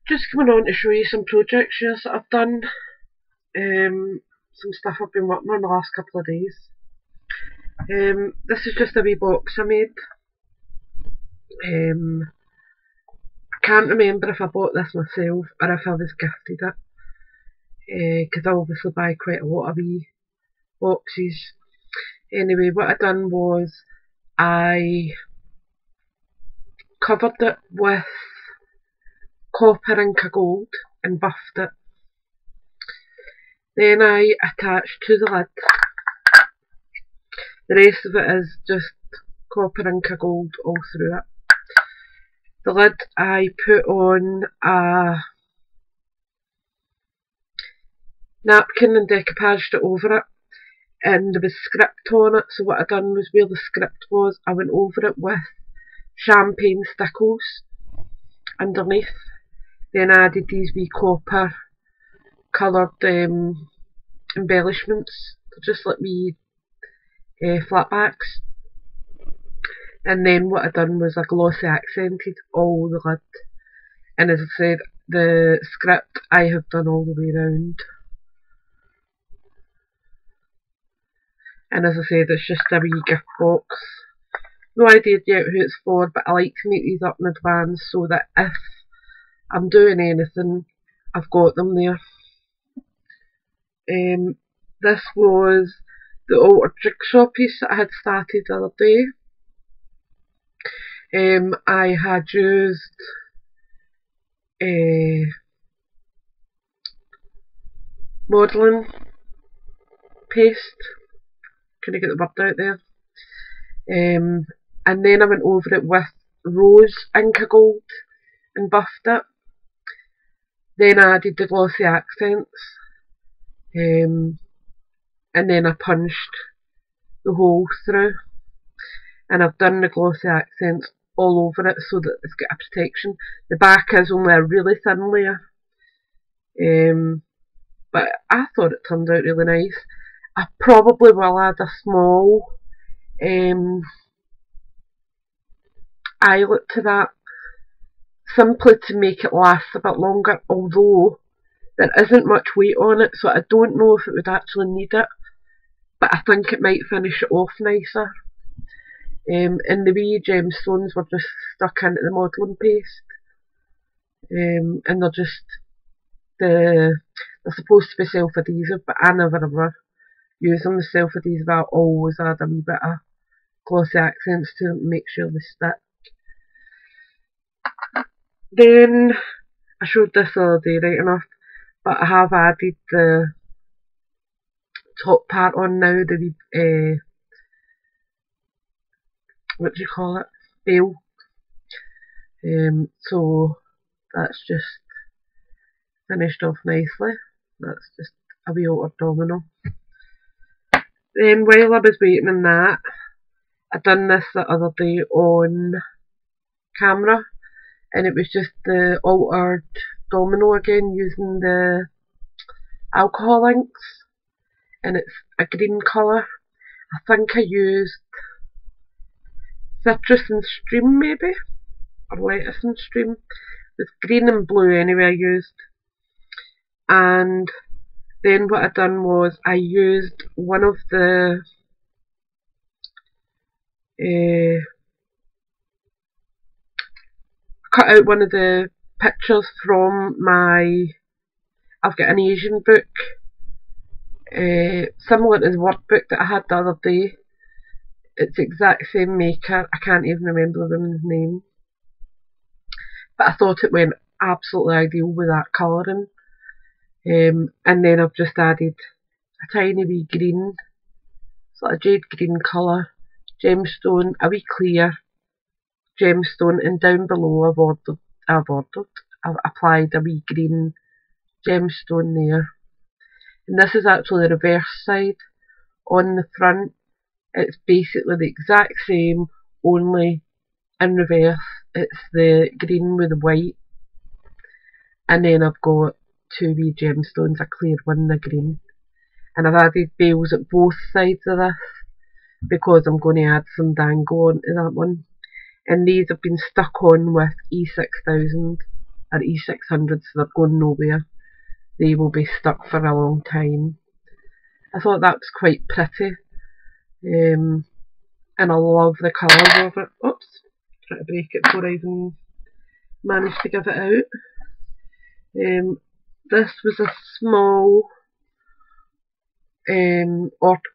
Just coming on to show you some project shares that I've done. Some stuff I've been working on the last couple of days. This is just a wee box I made. I can't remember if I bought this myself or if I was gifted it. Because I obviously buy quite a lot of wee boxes. Anyway, what I done was I covered it with copper Inca Gold and buffed it. Then I attached to the lid. The rest of it is just copper Inca Gold all through it. The lid I put on a napkin and decoupaged it over it, and there was script on it, so what I done was where the script was I went over it with champagne stickles underneath, then added these wee copper coloured embellishments, just like wee flatbacks, and then what I done was I glossy accented all the lid, and as I said, the script I have done all the way around. And as I said, it's just a wee gift box. No idea yet who it's for, but I like to make these up in advance so that if I'm doing anything, I've got them there. This was the altered jigsaw piece that I had started the other day. I had used modelling paste, couldn't get the word out there, and then I went over it with rose Inca Gold and buffed it. Then I added the glossy accents, and then I punched the hole through, and I've done the glossy accents all over it so that it's got a protection. The back is only a really thin layer, but I thought it turned out really nice. I probably will add a small eyelet to that, simply to make it last a bit longer, although there isn't much weight on it, so I don't know if it would actually need it, but I think it might finish it off nicer. And the wee gemstones were just stuck into the modelling paste, and they're supposed to be self-adhesive, but I never ever use them as self-adhesive. I always add a wee bit of glossy accents to them to make sure they stick. Then, I showed this the other day right enough, but I have added the top part on now, the wee, what do you call it, veil. So that's just finished off nicely. That's just a wee altered domino. Then while I was waiting on that, I done this the other day on camera, and it was just the altered domino again using the alcohol inks, and it's a green colour. I think I used citrus and stream maybe, or lettuce and stream. It was green and blue anyway I used. And then what I done was I used one of the cut out one of the pictures from my I've got an Asian book, similar to the workbook that I had the other day. It's the exact same maker, I can't even remember the woman's name, but I thought it went absolutely ideal with that colouring. And then I've just added a tiny wee green, sort of jade green colour, gemstone, a wee clear gemstone, and down below I've applied a wee green gemstone there. And this is actually the reverse side. On the front, it's basically the exact same, only in reverse. It's the green with the white, and then I've got two wee gemstones, a clear one and a green. And I've added veils at both sides of this because I'm going to add some dango onto that one. And these have been stuck on with E6000 are E600s, so they're going nowhere. They will be stuck for a long time. I thought that was quite pretty, and I love the colours of it. Oops, try to break it before I even managed to give it out. This was a small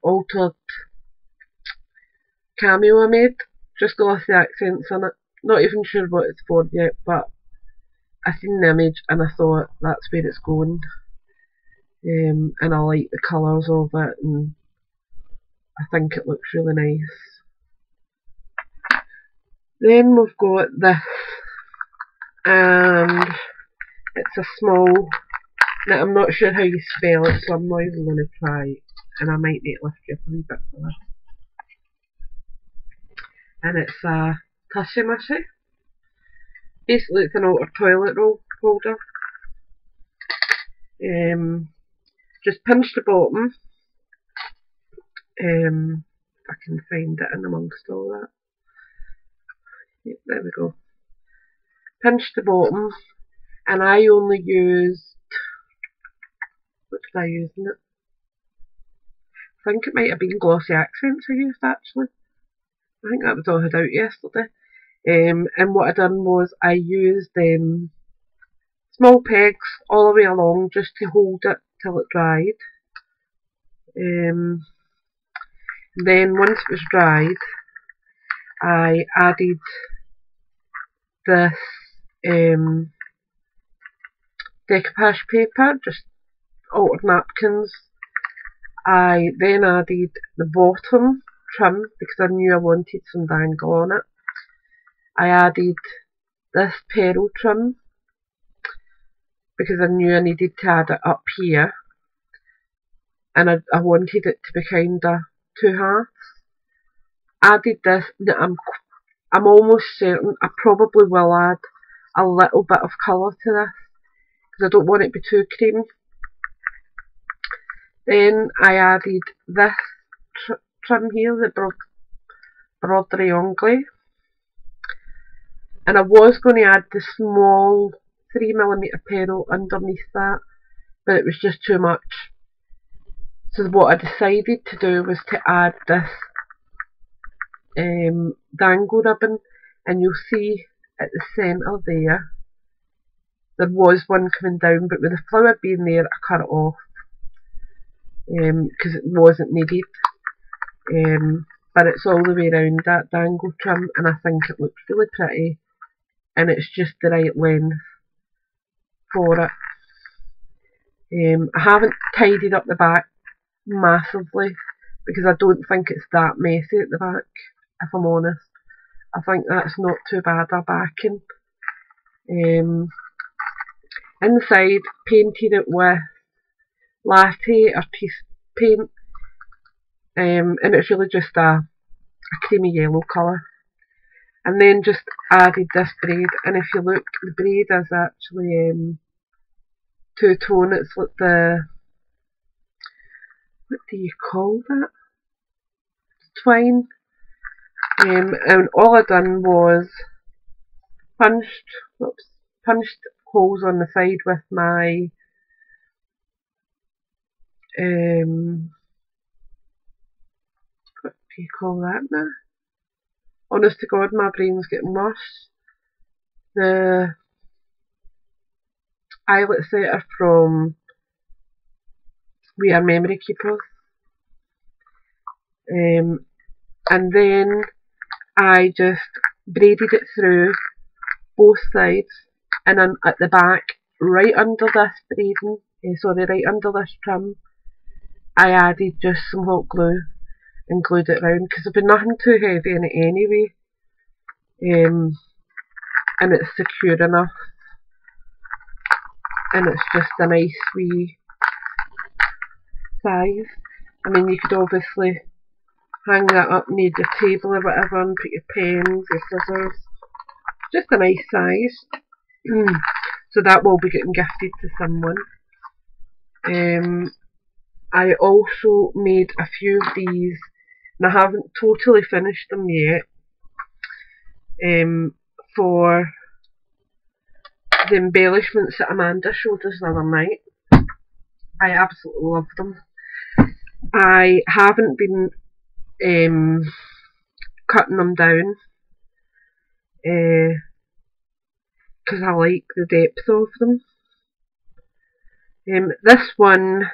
altered cameo I made, just glossy accents on it. Not even sure what it's for yet, but I seen the image and I thought that's where it's going. And I like the colours of it, and I think it looks really nice. Then we've got this, and it's a small, now I'm not sure how you spell it, so I'm not even going to try, and I might need to lift you up a wee bit for this. And it's a tushy mushy. Basically it's an outer toilet roll holder. Just pinch the bottom, if I can find it in amongst all that. Yep, there we go. Pinch the bottom, and I only used, what did I use in it? I think it might have been glossy accents I used actually. I think that was all I had out yesterday. And what I done was I used small pegs all the way along just to hold it till it dried. Then once it was dried, I added this decoupage paper, just altered napkins. I then added the bottom trim because I knew I wanted some dangle on it. I added this pearl trim because I knew I needed to add it up here, and I wanted it to be kind of two halves. Added this. I'm almost certain I probably will add a little bit of colour to this because I don't want it to be too creamy. Then I added this trim here, the Broderie Anglais, and I was going to add the small 3mm pearl underneath that, but it was just too much. So what I decided to do was to add this dangle ribbon, and you'll see at the centre there was one coming down, but with the flower being there I cut it off because it wasn't needed. But it's all the way around that dangle trim, and I think it looks really pretty, and it's just the right length for it. I haven't tidied up the back massively because I don't think it's that messy at the back, if I'm honest. I think that's not too bad a backing. Inside, painted it with latte or tea paint, and it's really just a creamy yellow colour. And then just added this braid, and if you look, the braid is actually two-tone. It's like the, what do you call that? Twine. And all I done was punched holes on the side with my what do you call that now? Honest to God, my brain's getting worse. The eyelet setter from We Are Memory Keepers. And then I just braided it through both sides, and then at the back, right under this braiding, right under this trim, I added just some hot glue and glued it round because there'd been nothing too heavy in it anyway, and it's secure enough, and it's just a nice wee size. I mean, you could obviously hang that up near your table or whatever and put your pens, your scissors. Just a nice size. So that will be getting gifted to someone. I also made a few of these, and I haven't totally finished them yet, for the embellishments that Amanda showed us the other night. I absolutely love them. I haven't been cutting them down because I like the depth of them. This one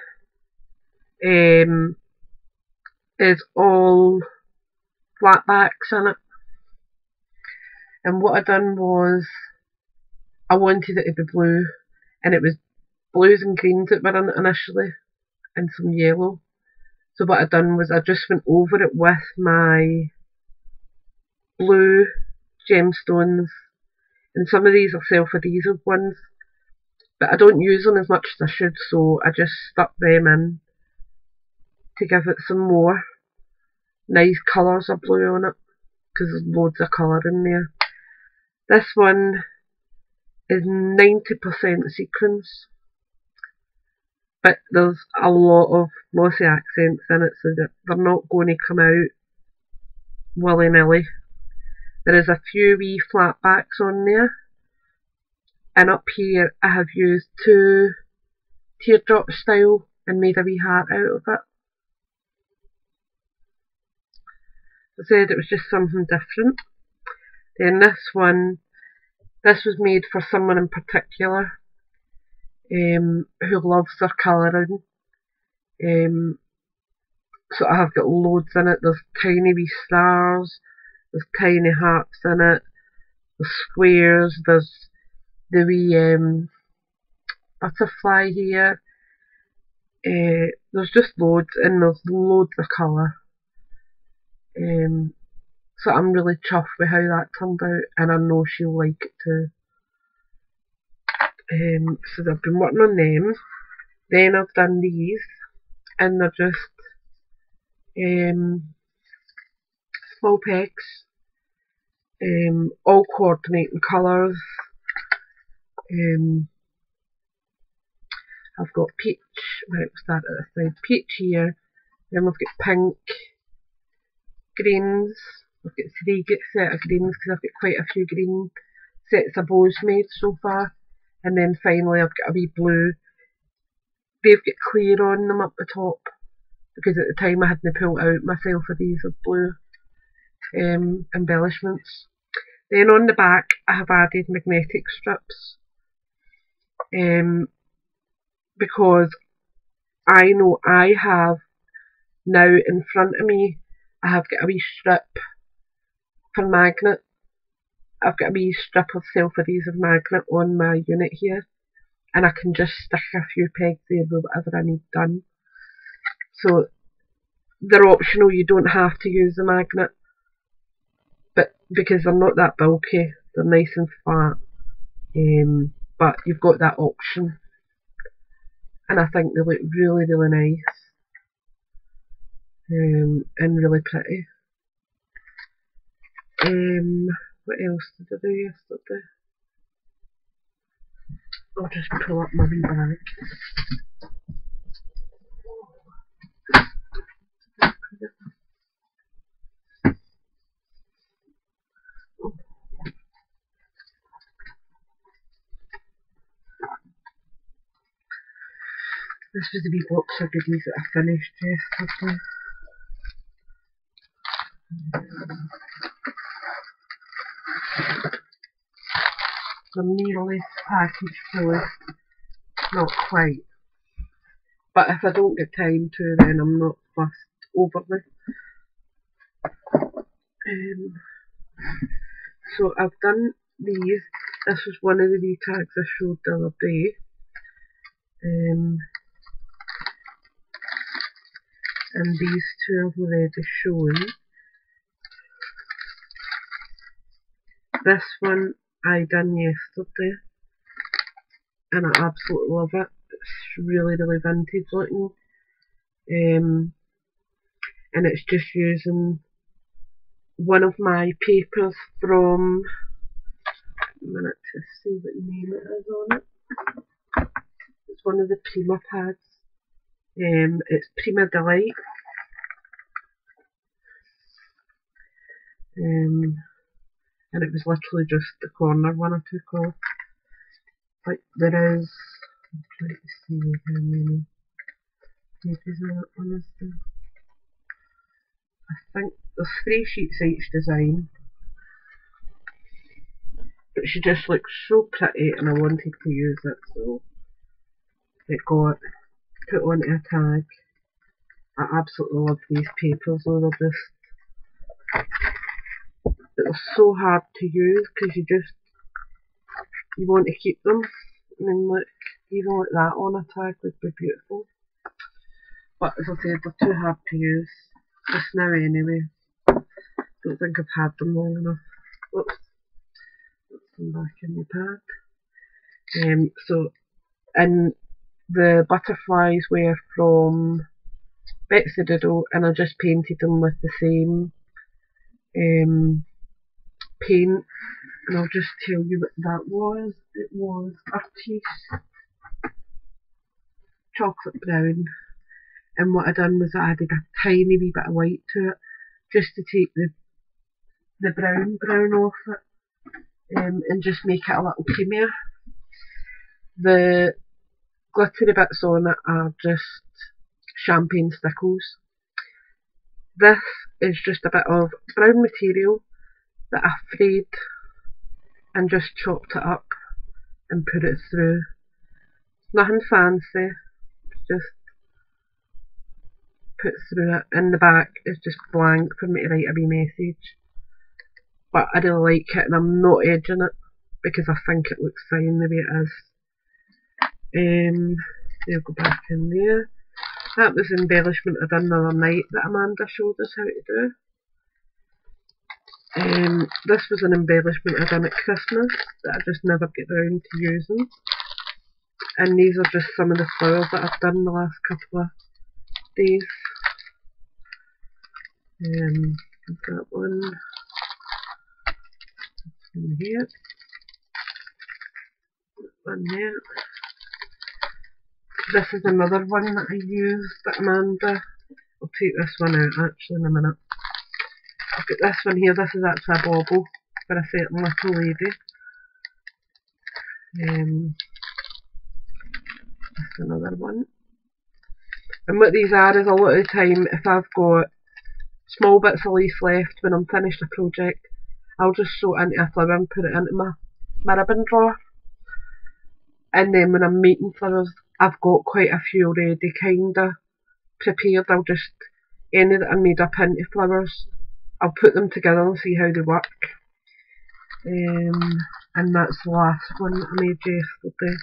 is all flat backs in it, and what I done was I wanted it to be blue, and it was blues and greens that were in it initially, and some yellow. So what I done was I just went over it with my blue gemstones, and some of these are self-adhesive ones, but I don't use them as much as I should, so I just stuck them in to give it some more nice colours of blue on it, because there's loads of colour in there. This one is 90% sequins, but there's a lot of glossy accents in it, so that they're not going to come out willy-nilly. There is a few wee flat backs on there, and up here I have used 2 teardrop style and made a wee heart out of it. I said it was just something different. Then this one, this was made for someone in particular who loves their colouring. So I have got loads in it. There's tiny wee stars, there's tiny hearts in it, there's squares, there's the wee butterfly here. There's just loads, and there's loads of colour. So I'm really chuffed with how that turned out, and I know she'll like it too. So I've been working on them. Then I've done these, and they're just small pegs, all coordinating colours. I've got peach, right, we'll start at this side, peach here, then we've got pink, greens, we've got 3 set of greens because I've got quite a few green sets of bows made so far, and then finally I've got a wee blue. They've got clear on them up the top because at the time I hadn't pulled out myself of these of blue embellishments. Then on the back I have added magnetic strips because I know I have now in front of me, I have got a wee strip for magnet. I've got a wee strip of self-adhesive magnet on my unit here, and I can just stick a few pegs there with whatever I need done. So they're optional, you don't have to use the magnet, but because they're not that bulky, they're nice and flat, but you've got that option, and I think they look really, really nice, and really pretty. What else did I do yesterday? I'll just pull up my wee bag. This was the wee box of goodies that I finished yesterday. I'm nearly packaged fully. Not quite. But if I don't get time to, then I'm not fussed overly. So I've done these. This was one of the wee tags I showed the other day. And these 2 I've already shown. This one I done yesterday, and I absolutely love it. It's really, really vintage looking, and it's just using one of my papers from, a minute to see what name it is on it. It's one of the Prima pads. It's Prima Delight. And it was literally just the corner one I took off. Like there is, I'm trying to see how many pages on that one is there. I think there's 3 sheets each design. But she just looks so pretty and I wanted to use it, so it got put onto a tag. I absolutely love these papers though, they're so hard to use because you want to keep them. I mean look, even like that on a tag would be beautiful. But as I said, they're too hard to use just now anyway. Don't think I've had them long enough. Oops. Put them back in the pad. So, and the butterflies were from Betsy Doodle, and I just painted them with the same paint. And I'll just tell you what that was. It was Artiste Chocolate Brown. And what I done was I added a tiny wee bit of white to it, just to take the brown off it, and just make it a little creamier. The glittery bits on it are just champagne stickles. This is just a bit of brown material that I frayed and just chopped it up and put it through. Nothing fancy, just put through it. In the back is just blank for me to write a wee message. But I really like it and I'm not edging it because I think it looks fine the way it is. They'll go back in there. That was the embellishment I done the other night that Amanda showed us how to do. This was an embellishment I done at Christmas that I just never get round to using. And these are just some of the flowers that I've done the last couple of days. That one. One here. One there. This is another one that I used that Amanda. I'll take this one out actually in a minute. I've got this one here. This is actually a bauble for a certain little lady. That's another one. And what these are is a lot of the time, if I've got small bits of lace left when I'm finished a project, I'll just sew it into a flower and put it into my ribbon drawer. And then when I'm making flowers, I've got quite a few already kinda prepared. I'll just, any that are made up into flowers, I'll put them together and see how they work. And that's the last one that I made yesterday.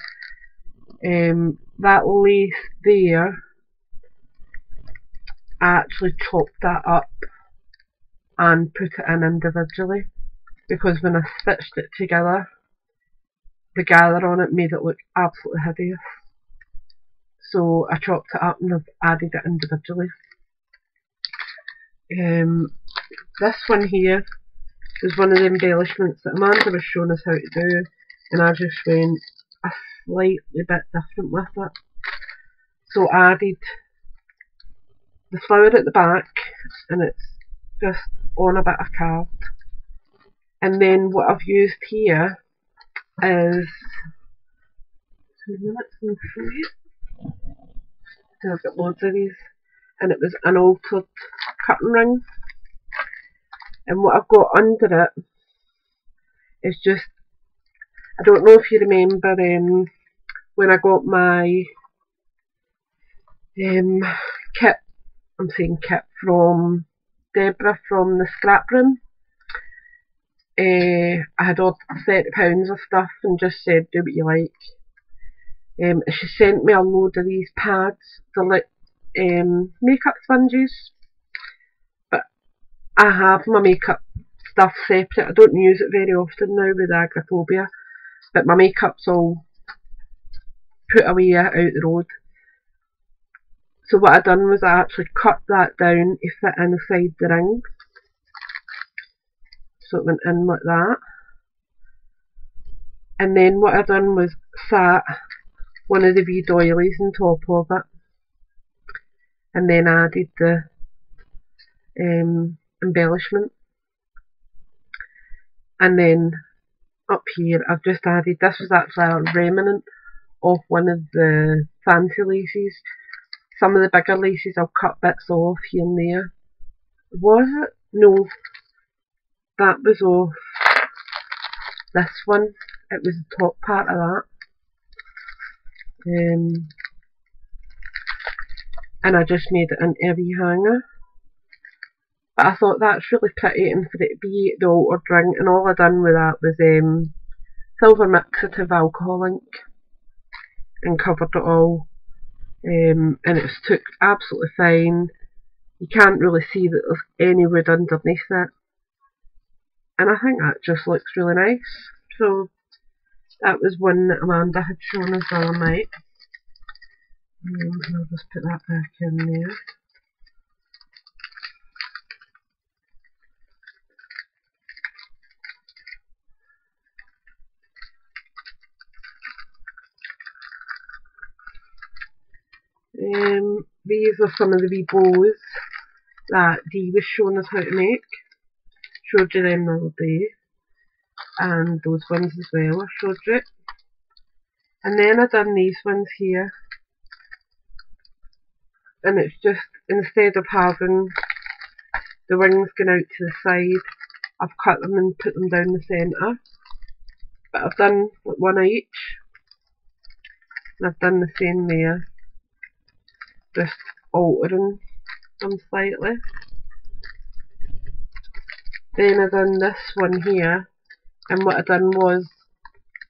That lace there, I actually chopped that up and put it in individually because when I stitched it together, the gather on it made it look absolutely hideous. So I chopped it up and I've added it individually. This one here is one of the embellishments that Amanda was showing us how to do, and I just went a slightly bit different with it. So I added the flower at the back, and it's just on a bit of card. And then what I've used here is, I've got loads of these, and it was an altered cutting ring. And what I've got under it is just, I don't know if you remember when I got my kit, I'm saying kit, from Deborah from the scrap room. I had all £30 of stuff and just said do what you like. She sent me a load of these pads, they're like makeup sponges, but I have my makeup stuff separate. I don't use it very often now with agoraphobia, but my makeup's all put away out the road. So what I done was I actually cut that down to fit inside the ring. So it went in like that. And then what I done was sat one of the wee doilies on top of it. And then added the embellishment. And then up here I've just added, this was actually a remnant of one of the fancy laces. Some of the bigger laces I'll cut bits off here and there. Was it? No, that was off this one. It was the top part of that. And I just made it into a wee hanger. But I thought that's really pretty, and for it to be the altar drink, and all I done with that was silver mixative alcohol ink and covered it all. And it's took absolutely fine. You can't really see that there's any wood underneath it. And I think that just looks really nice. So that was one that Amanda had shown us the other night. I'll just put that back in there. These are some of the wee bows that Dee was showing us how to make. Showed you them the other day. And those ones as well I showed you. And then I done these ones here. And it's just, instead of having the wings going out to the side, I've cut them and put them down the centre. But I've done one each. And I've done the same there. Just altering them slightly. Then I done this one here, and what I done was,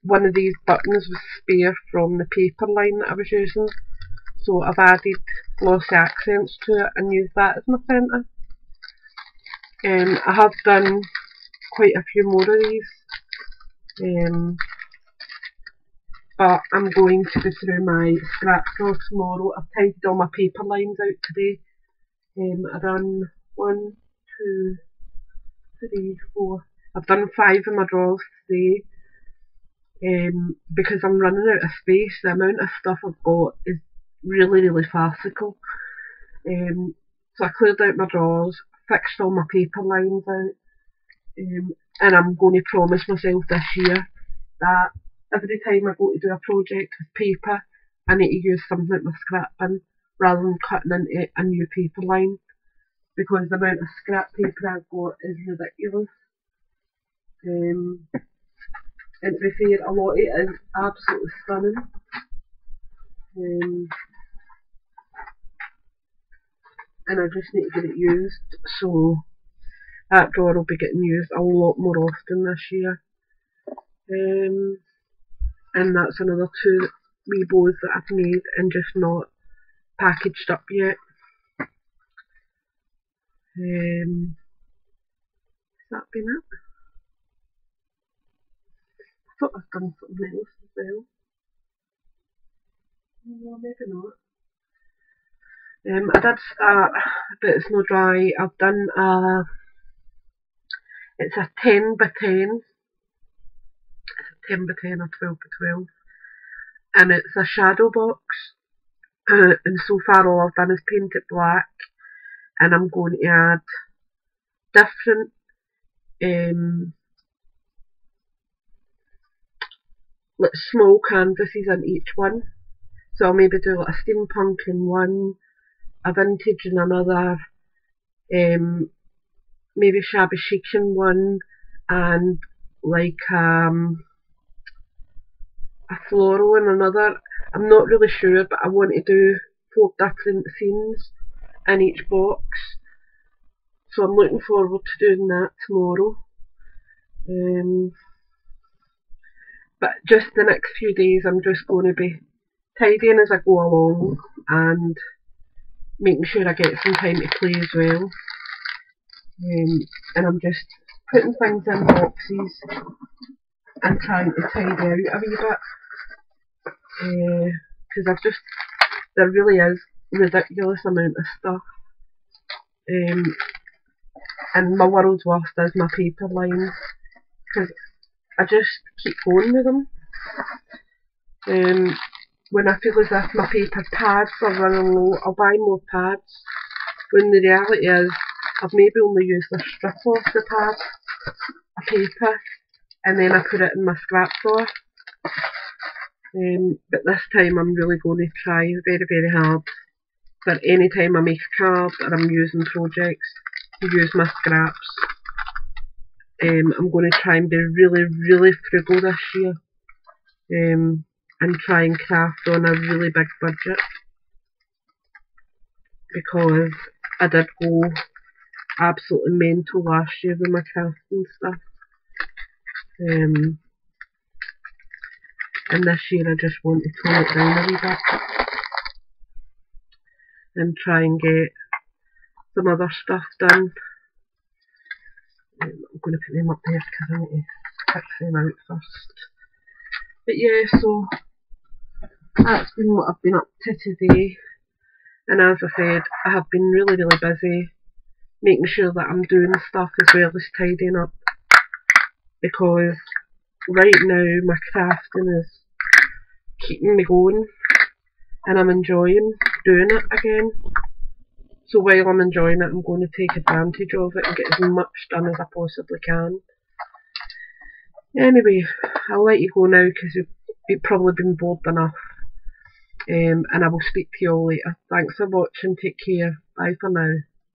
one of these buttons was spare from the paper line that I was using, so I've added glossy accents to it and used that as my centre. I have done quite a few more of these, but I'm going to go through my scrap drawer tomorrow. I've tidied all my paper lines out today. I've done 1, 2, 3, 4. I've done 5 of my drawers today. Because I'm running out of space, the amount of stuff I've got is really farcical. So I cleared out my drawers, fixed all my paper lines out, and I'm going to promise myself this year that every time I go to do a project with paper, I need to use something like my scrap bin rather than cutting into a new paper line, because the amount of scrap paper I've got is ridiculous. And to be fair, a lot of it is absolutely stunning. And I just need to get it used, so that drawer will be getting used a lot more often this year. And that's another 2 wee bows that I've made and just not packaged up yet. Has that been it? I thought I'd done something else as well. No, maybe not. I did start, but it's not dry. I've done it's a 10 by 10. It's a 10 by 10 or 12 by 12. And it's a shadow box. And so far all I've done is paint it black. And I'm going to add different like small canvases in each one. So I'll maybe do like a steampunk in one, a vintage in another, maybe shabby chic in one, and like a floral in another. I'm not really sure, but I want to do 4 different scenes in each box. So I'm looking forward to doing that tomorrow. But just the next few days I'm just going to be tidying as I go along and making sure I get some time to play as well. And I'm just putting things in boxes and trying to tidy out a wee bit. Because there really is a ridiculous amount of stuff. And my world's worst is my paper lines, because I just keep going with them. When I feel as if my paper pads are running low, I'll buy more pads, when the reality is I've maybe only used a strip off the pad of paper, and then I put it in my scrap drawer. But this time I'm really going to try very, very hard for any time I make a card or I'm using projects to use my scraps. I'm going to try and be really, really frugal this year, and try and craft on a really big budget, because I did go absolutely mental last year with my crafting stuff. And this year I just want to tone it down a wee bit and try and get some other stuff done. I'm going to put them up there because I need to pick them out first. But yeah, so that's been what I've been up to today. And as I said, I have been really, really busy making sure that I'm doing stuff as well as tidying up, because right now my crafting is keeping me going and I'm enjoying doing it again. So while I'm enjoying it, I'm going to take advantage of it and get as much done as I possibly can. Anyway, I'll let you go now because you've probably been bored enough. And I will speak to you all later. Thanks for watching, take care, bye for now.